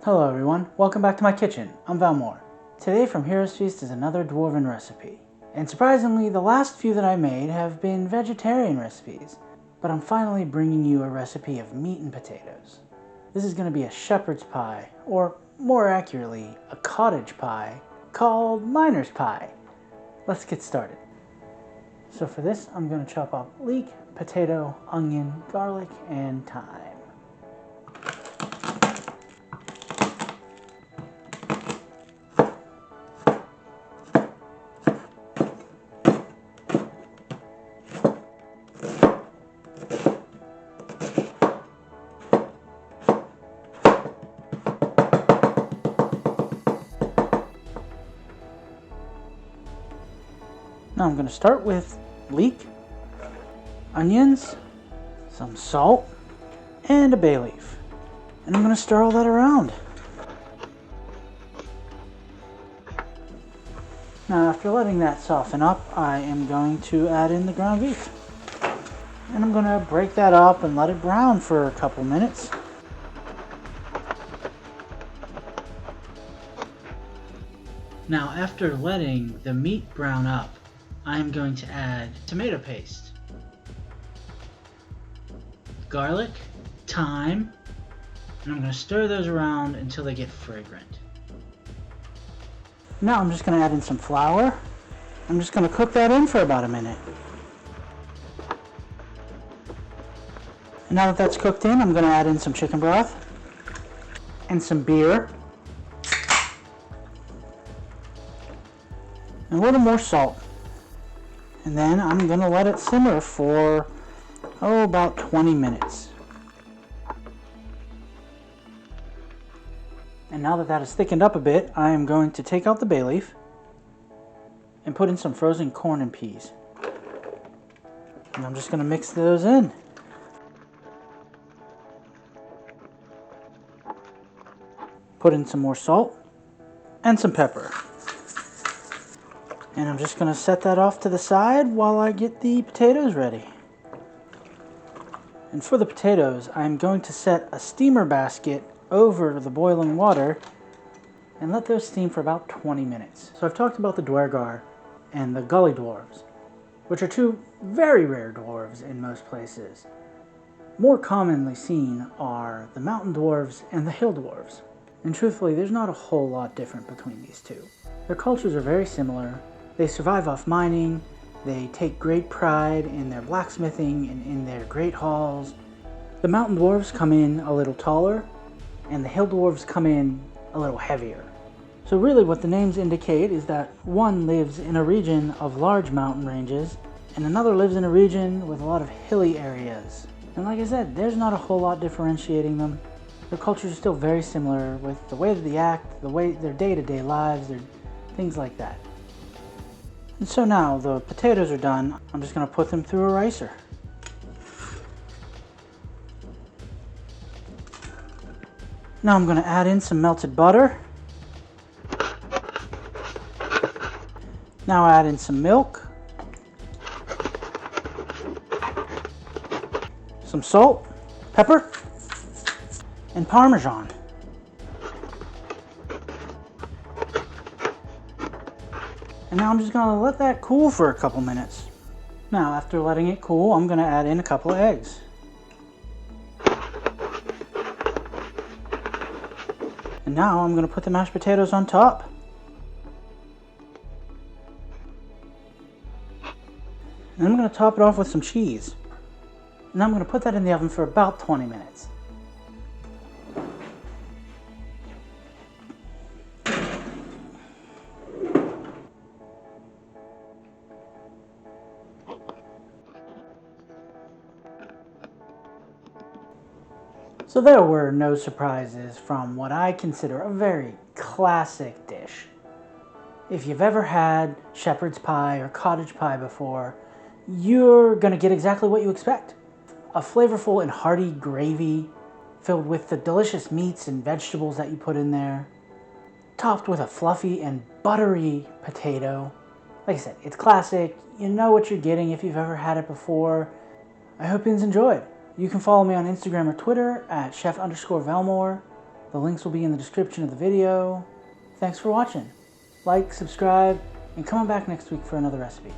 Hello everyone, welcome back to my kitchen. I'm Valmore. Today from Heroes Feast is another Dwarven recipe. And surprisingly, the last few that I made have been vegetarian recipes. But I'm finally bringing you a recipe of meat and potatoes. This is going to be a shepherd's pie, or more accurately, a cottage pie, called miner's pie. Let's get started. So for this, I'm going to chop up leek, potato, onion, garlic, and thyme. Now I'm going to start with leek, onions, some salt, and a bay leaf. And I'm going to stir all that around. Now after letting that soften up, I am going to add in the ground beef. And I'm going to break that up and let it brown for a couple minutes. Now after letting the meat brown up, I'm going to add tomato paste, garlic, thyme, and I'm going to stir those around until they get fragrant. Now I'm just going to add in some flour. I'm just going to cook that in for about a minute. And now that that's cooked in, I'm going to add in some chicken broth and some beer and a little more salt. And then I'm going to let it simmer for, about 20 minutes. And now that that has thickened up a bit, I am going to take out the bay leaf and put in some frozen corn and peas. And I'm just going to mix those in. Put in some more salt and some pepper. And I'm just going to set that off to the side while I get the potatoes ready. And for the potatoes, I'm going to set a steamer basket over the boiling water and let those steam for about 20 minutes. So I've talked about the Dwergar and the Gully Dwarves, which are two very rare dwarves in most places. More commonly seen are the mountain dwarves and the hill dwarves. And truthfully, there's not a whole lot different between these two. Their cultures are very similar. They survive off mining, they take great pride in their blacksmithing and in their great halls. The mountain dwarves come in a little taller, and the hill dwarves come in a little heavier. So really what the names indicate is that one lives in a region of large mountain ranges, and another lives in a region with a lot of hilly areas. And like I said, there's not a whole lot differentiating them. Their cultures are still very similar with the way that they act, the way their day-to-day lives, their things like that. And so now the potatoes are done. I'm just going to put them through a ricer. Now I'm going to add in some melted butter. Now add in some milk, some salt, pepper, and Parmesan. And now I'm just going to let that cool for a couple minutes. Now after letting it cool, I'm going to add in a couple of eggs. And now I'm going to put the mashed potatoes on top. And I'm going to top it off with some cheese. And I'm going to put that in the oven for about 20 minutes. So there were no surprises from what I consider a very classic dish. If you've ever had shepherd's pie or cottage pie before, you're going to get exactly what you expect. A flavorful and hearty gravy filled with the delicious meats and vegetables that you put in there, topped with a fluffy and buttery potato. Like I said, it's classic. You know what you're getting if you've ever had it before. I hope you enjoyed. You can follow me on Instagram or Twitter at chef_Valmore. The links will be in the description of the video. Thanks for watching. Like, subscribe, and come on back next week for another recipe.